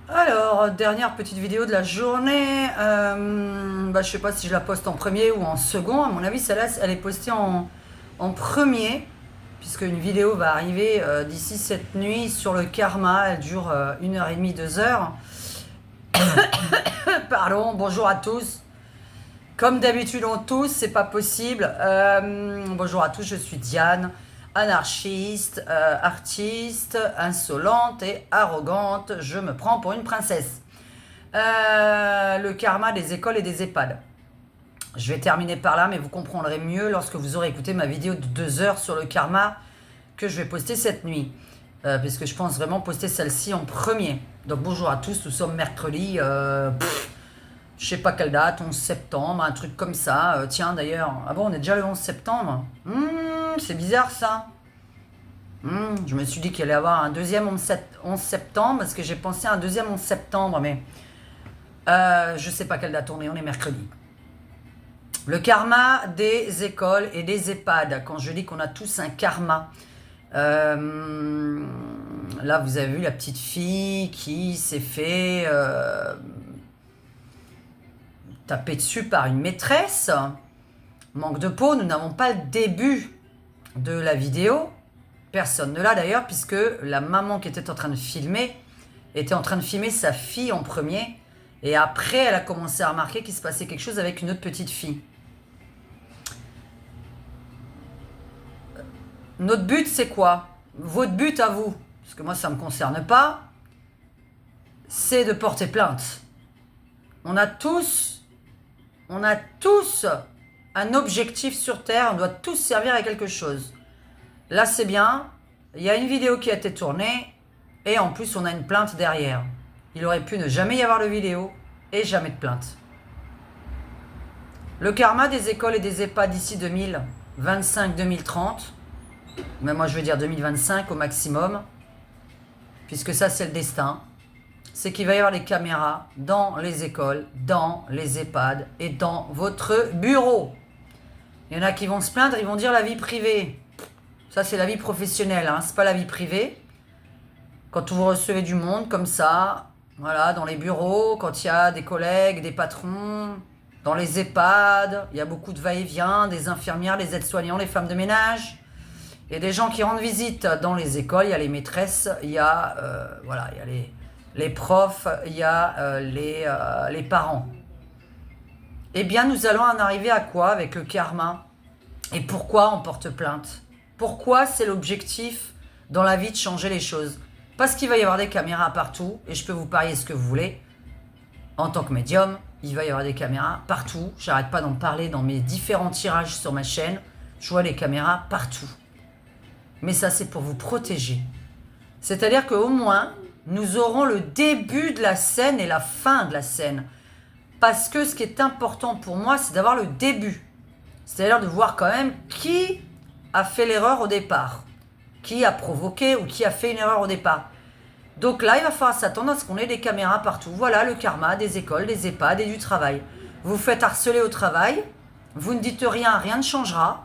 Alors, dernière petite vidéo de la journée. Je sais pas si je la poste en premier ou en second. À mon avis, celle-là, elle est postée en premier, puisque une vidéo va arriver d'ici cette nuit sur le karma. Elle dure 1h30, 2 heures. Pardon, bonjour à tous. Comme d'habitude, on tous, c'est pas possible. Bonjour à tous, je suis Diane, anarchiste, artiste, insolente et arrogante. Je me prends pour une princesse. Le karma des écoles et des EHPAD. Je vais terminer par là, mais vous comprendrez mieux lorsque vous aurez écouté ma vidéo de 2 heures sur le karma que je vais poster cette nuit. Puisque je pense vraiment poster celle-ci en premier. Donc bonjour à tous, nous sommes mercredi, je sais pas quelle date, 11 septembre, un truc comme ça. Tiens d'ailleurs, ah bon, on est déjà le 11 septembre. C'est bizarre ça. Je me suis dit qu'il allait y avoir un deuxième 11 septembre, parce que j'ai pensé à un deuxième 11 septembre, mais je sais pas quelle date on est mercredi. Le karma des écoles et des EHPAD. Quand je dis qu'on a tous un karma, là vous avez vu la petite fille qui s'est fait taper dessus par une maîtresse. Manque de peau, nous n'avons pas le début de la vidéo. Personne ne l'a d'ailleurs, puisque la maman qui était en train de filmer était en train de filmer sa fille en premier. Et après, elle a commencé à remarquer qu'il se passait quelque chose avec une autre petite fille. Notre but, c'est quoi? Votre but à vous, parce que moi, ça ne me concerne pas, c'est de porter plainte. On a tous un objectif sur Terre, on doit tous servir à quelque chose. Là, c'est bien, il y a une vidéo qui a été tournée, et en plus, on a une plainte derrière. Il aurait pu ne jamais y avoir de vidéo, et jamais de plainte. Le karma des écoles et des EHPAD d'ici 2025-2030, mais moi je veux dire 2025 au maximum, puisque ça c'est le destin, c'est qu'il va y avoir des caméras dans les écoles, dans les EHPAD et dans votre bureau. Il y en a qui vont se plaindre, ils vont dire la vie privée. Ça c'est la vie professionnelle, hein, c'est pas la vie privée. Quand vous recevez du monde comme ça, voilà, dans les bureaux, quand il y a des collègues, des patrons, dans les EHPAD, il y a beaucoup de va-et-vient, des infirmières, les aides-soignants, les femmes de ménage. Il y a des gens qui rendent visite dans les écoles, il y a les maîtresses, il y a, il y a les profs, il y a les parents. Eh bien, nous allons en arriver à quoi avec le karma? Et pourquoi on porte plainte? Pourquoi c'est l'objectif dans la vie de changer les choses? Parce qu'il va y avoir des caméras partout, et je peux vous parier ce que vous voulez. En tant que médium, il va y avoir des caméras partout. J'arrête pas d'en parler dans mes différents tirages sur ma chaîne. Je vois les caméras partout. Mais ça, c'est pour vous protéger. C'est-à-dire qu'au moins, nous aurons le début de la scène et la fin de la scène. Parce que ce qui est important pour moi, c'est d'avoir le début. C'est-à-dire de voir quand même qui a fait l'erreur au départ. Qui a provoqué ou qui a fait une erreur au départ. Donc là, il va falloir s'attendre à ce qu'on ait des caméras partout. Voilà le karma des écoles, des EHPAD et du travail. Vous faites harceler au travail, vous ne dites rien, rien ne changera.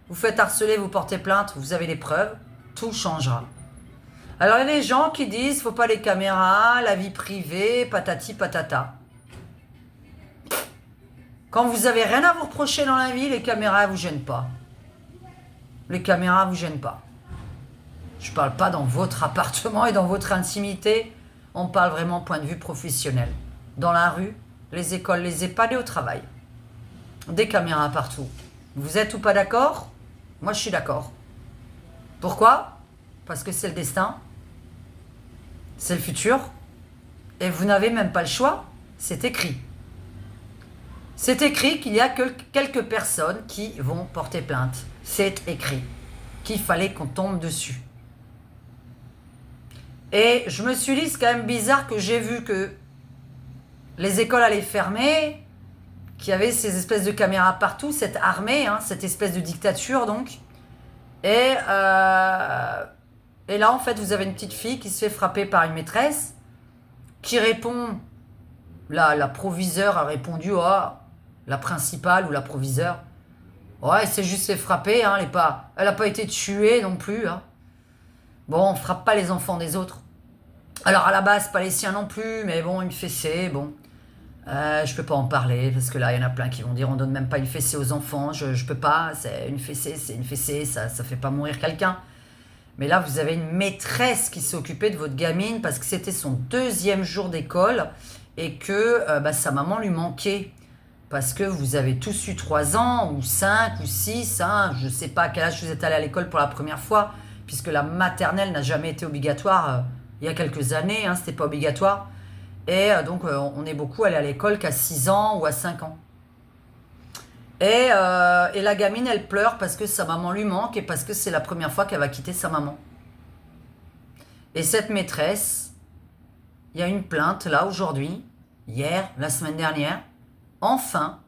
Vous faites harceler, vous portez plainte, vous avez des preuves, tout changera. Alors il y a des gens qui disent, faut pas les caméras, la vie privée, patati patata. Quand vous avez rien à vous reprocher dans la vie, les caméras ne vous gênent pas. Les caméras ne vous gênent pas. Je ne parle pas dans votre appartement et dans votre intimité, on parle vraiment point de vue professionnel. Dans la rue, les écoles, les EHPAD et au travail. Des caméras partout. Vous êtes ou pas d'accord? Moi, je suis d'accord. Pourquoi? Parce que c'est le destin, c'est le futur, et vous n'avez même pas le choix, c'est écrit. C'est écrit qu'il y a que quelques personnes qui vont porter plainte. C'est écrit qu'il fallait qu'on tombe dessus. Et je me suis dit, c'est quand même bizarre que j'ai vu que les écoles allaient fermer, qu'il y avait ces espèces de caméras partout, cette armée, hein, cette espèce de dictature donc. Et là, en fait, vous avez une petite fille qui se fait frapper par une maîtresse, qui répond, la proviseure a répondu, oh, la principale ou la proviseure, ouais, elle s'est juste fait frapper, hein, elle n'a pas été tuée non plus. Hein. Bon, on ne frappe pas les enfants des autres. Alors à la base, pas les siens non plus, mais bon, une fessée, bon. Je peux pas en parler, parce que là, il y en a plein qui vont dire on donne même pas une fessée aux enfants. Je peux pas, c'est une fessée, ça fait pas mourir quelqu'un. Mais là, vous avez une maîtresse qui s'est occupée de votre gamine parce que c'était son 2e jour d'école et que sa maman lui manquait. Parce que vous avez tous eu 3 ans, ou 5, ou 6, hein, je ne sais pas à quel âge vous êtes allé à l'école pour la première fois, puisque la maternelle n'a jamais été obligatoire il y a quelques années, hein, c'était pas obligatoire. Et donc on est beaucoup allé à l'école qu'à 6 ans ou à 5 ans. Et la gamine, elle pleure parce que sa maman lui manque et parce que c'est la première fois qu'elle va quitter sa maman. Et cette maîtresse, il y a une plainte là aujourd'hui, hier, la semaine dernière. Enfin,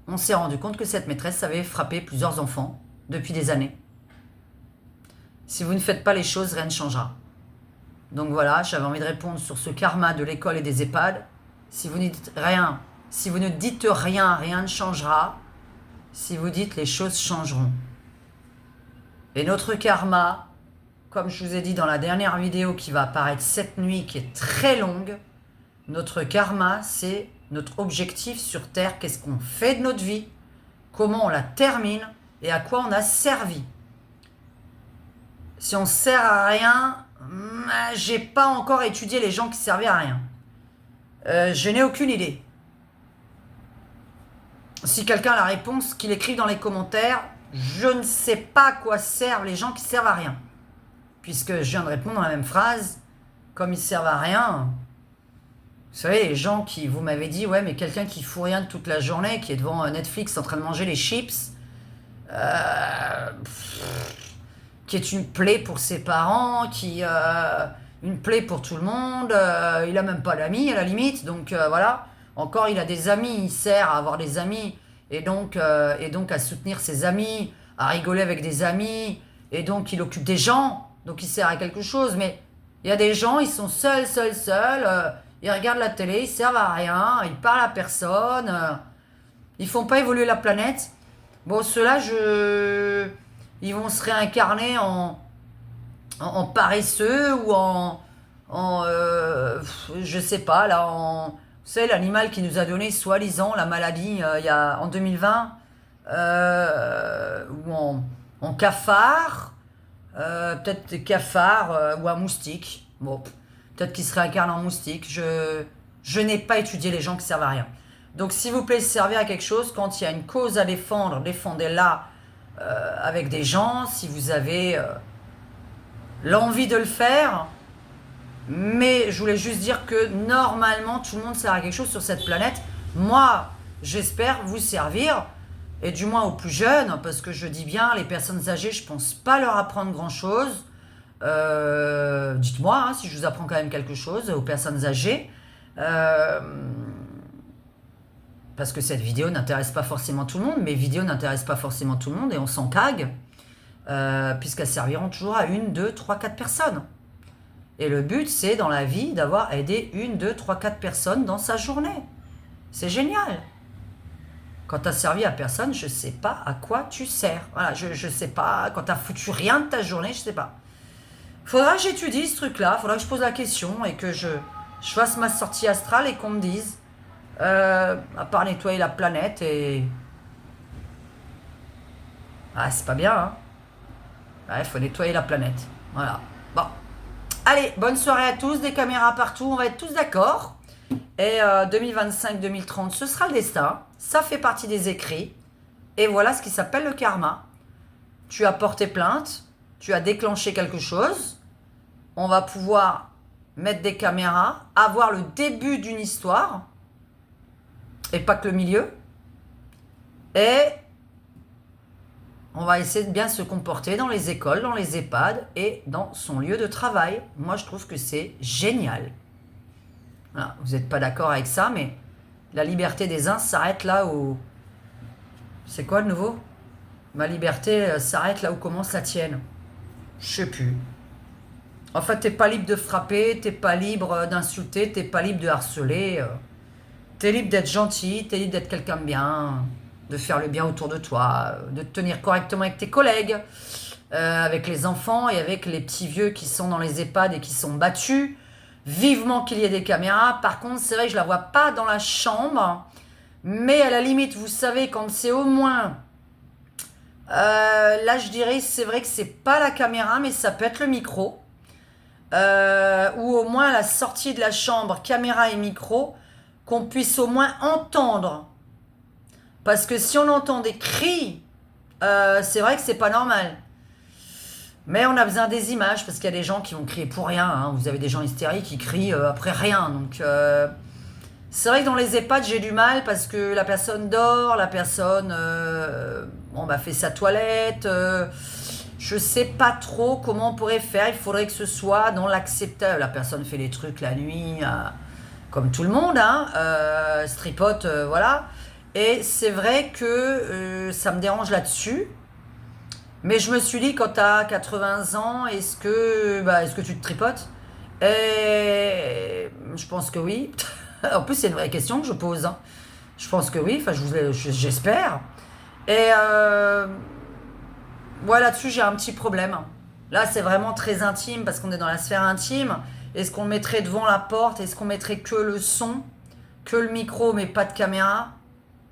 on s'est rendu compte que cette maîtresse avait frappé plusieurs enfants depuis des années. Si vous ne faites pas les choses, rien ne changera. Donc voilà, j'avais envie de répondre sur ce karma de l'école et des EHPAD. Si vous ne dites rien, rien ne changera. Si vous dites, les choses changeront. Et notre karma, comme je vous ai dit dans la dernière vidéo qui va apparaître cette nuit, qui est très longue, notre karma, c'est notre objectif sur Terre. Qu'est-ce qu'on fait de notre vie, comment on la termine et à quoi on a servi. Si on sert à rien, j'ai pas encore étudié les gens qui servaient à rien. Je n'ai aucune idée. Si quelqu'un a la réponse, qu'il écrive dans les commentaires. Je ne sais pas à quoi servent les gens qui servent à rien. Puisque je viens de répondre dans la même phrase, comme ils servent à rien. Vous savez, les gens qui, vous m'avez dit, ouais, mais quelqu'un qui fout rien toute la journée, qui est devant Netflix en train de manger les chips, qui est une plaie pour ses parents, une plaie pour tout le monde, il a même pas d'amis à la limite, donc voilà. Encore, il a des amis, il sert à avoir des amis, et donc à soutenir ses amis, à rigoler avec des amis, et donc il occupe des gens, donc il sert à quelque chose. Mais il y a des gens, ils sont seuls, ils regardent la télé, ils servent à rien, ils parlent à personne, ils font pas évoluer la planète. Bon, ceux-là, ils vont se réincarner en paresseux ou je sais pas, là, vous savez, l'animal qui nous a donné, soi-disant, la maladie en 2020, ou en cafard, peut-être des cafards ou un moustique. Bon, peut-être qu'il se réincarne en moustique. Je n'ai pas étudié les gens qui servent à rien. Donc, s'il vous plaît, servez à quelque chose. Quand il y a une cause à défendre, défendez-la avec des gens. Si vous avez l'envie de le faire. Mais je voulais juste dire que normalement, tout le monde sert à quelque chose sur cette planète. Moi, j'espère vous servir, et du moins aux plus jeunes, parce que je dis bien, les personnes âgées, je pense pas leur apprendre grand-chose. Dites-moi si je vous apprends quand même quelque chose aux personnes âgées. Parce que cette vidéo n'intéresse pas forcément tout le monde, mes vidéos n'intéressent pas forcément tout le monde, et on s'en cague, puisqu'elles serviront toujours à 1, 2, 3, 4 personnes. Et le but, c'est dans la vie d'avoir aidé 1, 2, 3, 4 personnes dans sa journée. C'est génial. Quand tu n'as servi à personne, je ne sais pas à quoi tu sers. Voilà, je ne sais pas. Quand tu n'as foutu rien de ta journée, je ne sais pas. Faudra que j'étudie ce truc-là. Faudra que je pose la question et que je fasse ma sortie astrale et qu'on me dise, à part nettoyer la planète et... Ah, c'est pas bien, hein. Il faut nettoyer la planète. Voilà. Bon. Allez, bonne soirée à tous, des caméras partout, on va être tous d'accord. Et 2025-2030, ce sera le destin. Ça fait partie des écrits. Et voilà ce qui s'appelle le karma. Tu as porté plainte, tu as déclenché quelque chose. On va pouvoir mettre des caméras, avoir le début d'une histoire, et pas que le milieu. Et on va essayer de bien se comporter dans les écoles, dans les EHPAD et dans son lieu de travail. Moi, je trouve que c'est génial. Voilà, vous n'êtes pas d'accord avec ça, mais la liberté des uns s'arrête là où... C'est quoi le nouveau? Ma liberté s'arrête là où commence la tienne. Je sais plus. En fait, t'es pas libre de frapper, t'es pas libre d'insulter, t'es pas libre de harceler. T'es libre d'être gentil, t'es libre d'être quelqu'un de bien, de faire le bien autour de toi, de te tenir correctement avec tes collègues, avec les enfants et avec les petits vieux qui sont dans les EHPAD et qui sont battus. Vivement qu'il y ait des caméras. Par contre, c'est vrai que je la vois pas dans la chambre. Mais à la limite, vous savez, quand c'est au moins... là, je dirais, c'est vrai que c'est pas la caméra, mais ça peut être le micro. Ou au moins à la sortie de la chambre, caméra et micro, qu'on puisse au moins entendre. Parce que si on entend des cris, c'est vrai que c'est pas normal. Mais on a besoin des images, parce qu'il y a des gens qui vont crier pour rien. Hein. Vous avez des gens hystériques qui crient après rien. Donc, c'est vrai que dans les EHPAD, j'ai du mal parce que la personne dort, la personne fait sa toilette. Je sais pas trop comment on pourrait faire. Il faudrait que ce soit dans l'acceptable. La personne fait les trucs la nuit, comme tout le monde, hein, se tripote, voilà. Et c'est vrai que ça me dérange là-dessus. Mais je me suis dit, quand tu as 80 ans, est-ce que tu te tripotes? Et je pense que oui. En plus, c'est une vraie question que je pose. Hein. Je pense que oui, enfin, j'espère. Et voilà, là-dessus, j'ai un petit problème. Là, c'est vraiment très intime parce qu'on est dans la sphère intime. Est-ce qu'on le mettrait devant la porte? Est-ce qu'on mettrait que le son, que le micro, mais pas de caméra?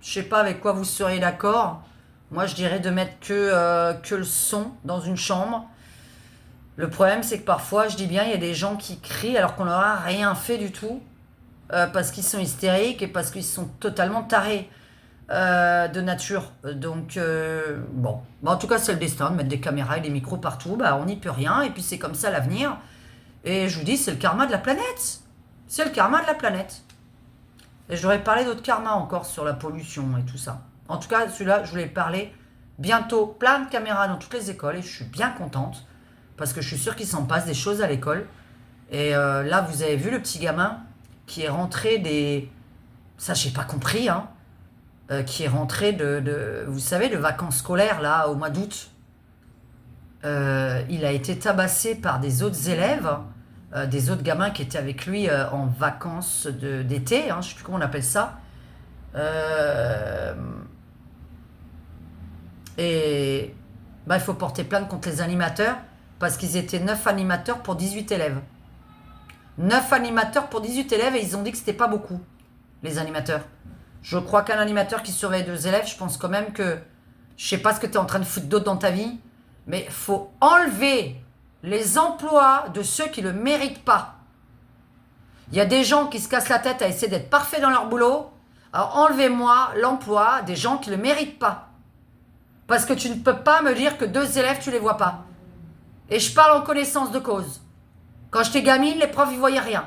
Je sais pas avec quoi vous seriez d'accord. Moi, je dirais de mettre que le son dans une chambre. Le problème, c'est que parfois, je dis bien, il y a des gens qui crient alors qu'on leur a rien fait du tout. Parce qu'ils sont hystériques et parce qu'ils sont totalement tarés de nature. Donc, bon. En tout cas, c'est le destin de mettre des caméras et des micros partout. On n'y peut rien. Et puis, c'est comme ça l'avenir. Et je vous dis, c'est le karma de la planète. C'est le karma de la planète. Et j'aurais parlé d'autres karma encore sur la pollution et tout ça. En tout cas, celui-là, je voulais parler. Bientôt, plein de caméras dans toutes les écoles. Et je suis bien contente. Parce que je suis sûre qu'il s'en passe des choses à l'école. Et là, vous avez vu le petit gamin qui est rentré des... Ça, j'ai pas compris, hein. Qui est rentré vous savez, de vacances scolaires, là, au mois d'août. Il a été tabassé par des autres élèves, des autres gamins qui étaient avec lui en vacances d'été, hein, je sais plus comment on appelle ça. Et il faut porter plainte contre les animateurs, parce qu'ils étaient 9 animateurs pour 18 élèves. 9 animateurs pour 18 élèves, et ils ont dit que c'était pas beaucoup, les animateurs. Je crois qu'un animateur qui surveille 2 élèves, je pense quand même que... Je sais pas ce que tu es en train de foutre d'autre dans ta vie, mais il faut enlever les emplois de ceux qui ne le méritent pas. Il y a des gens qui se cassent la tête à essayer d'être parfaits dans leur boulot. Alors enlevez-moi l'emploi des gens qui ne le méritent pas. Parce que tu ne peux pas me dire que 2 élèves, tu ne les vois pas. Et je parle en connaissance de cause. Quand j'étais gamine, les profs, ils voyaient rien.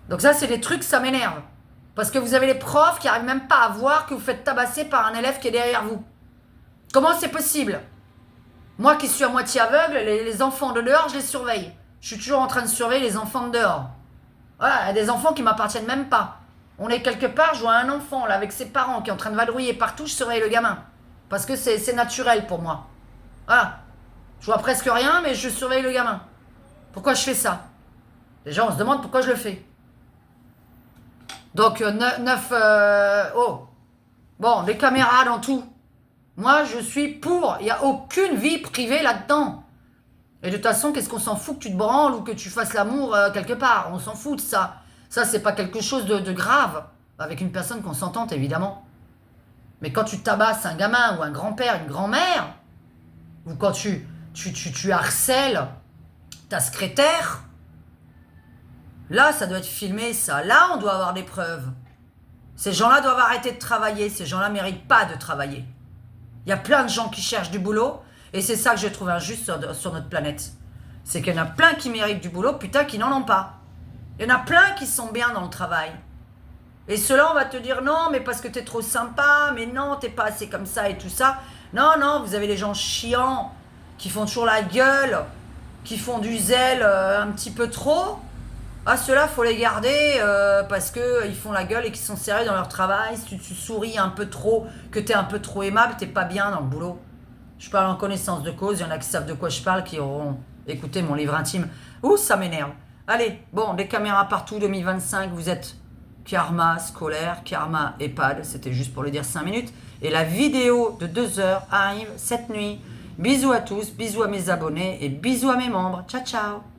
Donc ça, c'est des trucs, ça m'énerve. Parce que vous avez les profs qui n'arrivent même pas à voir que vous faites tabasser par un élève qui est derrière vous. Comment c'est possible? Moi qui suis à moitié aveugle, les enfants de dehors, je les surveille. Je suis toujours en train de surveiller les enfants de dehors. Voilà, il y a des enfants qui ne m'appartiennent même pas. On est quelque part, je vois un enfant là avec ses parents qui est en train de vadrouiller partout, je surveille le gamin. Parce que c'est naturel pour moi. Voilà. Je vois presque rien, mais je surveille le gamin. Pourquoi je fais ça? Déjà, on se demande pourquoi je le fais. Donc, 9... Bon, des caméras dans tout. Moi, je suis pour. Il n'y a aucune vie privée là-dedans. Et de toute façon, qu'est-ce qu'on s'en fout que tu te branles ou que tu fasses l'amour quelque part? On s'en fout de ça. Ça, c'est pas quelque chose de grave. Avec une personne consentante, évidemment. Mais quand tu tabasses un gamin ou un grand-père, une grand-mère, ou quand tu harcèles ta secrétaire, là, ça doit être filmé, ça. Là, on doit avoir des preuves. Ces gens-là doivent arrêter de travailler. Ces gens-là ne méritent pas de travailler. Il y a plein de gens qui cherchent du boulot, et c'est ça que je trouve injuste sur notre planète. C'est qu'il y en a plein qui méritent du boulot, putain, qui n'en ont pas. Il y en a plein qui sont bien dans le travail. Et ceux-là, on va te dire, non, mais parce que t'es trop sympa, mais non, t'es pas assez comme ça et tout ça. Non, non, vous avez les gens chiants, qui font toujours la gueule, qui font du zèle un petit peu trop. Ah, ceux-là, faut les garder parce qu'ils font la gueule et qu'ils sont sérieux dans leur travail. Si tu souris un peu trop, que t'es un peu trop aimable, t'es pas bien dans le boulot. Je parle en connaissance de cause, il y en a qui savent de quoi je parle, qui auront écouté mon livre intime. Ouh, ça m'énerve. Allez, bon, des caméras partout, 2025, vous êtes karma scolaire, karma EHPAD, c'était juste pour le dire 5 minutes. Et la vidéo de 2 heures arrive cette nuit. Bisous à tous, bisous à mes abonnés et bisous à mes membres. Ciao, ciao.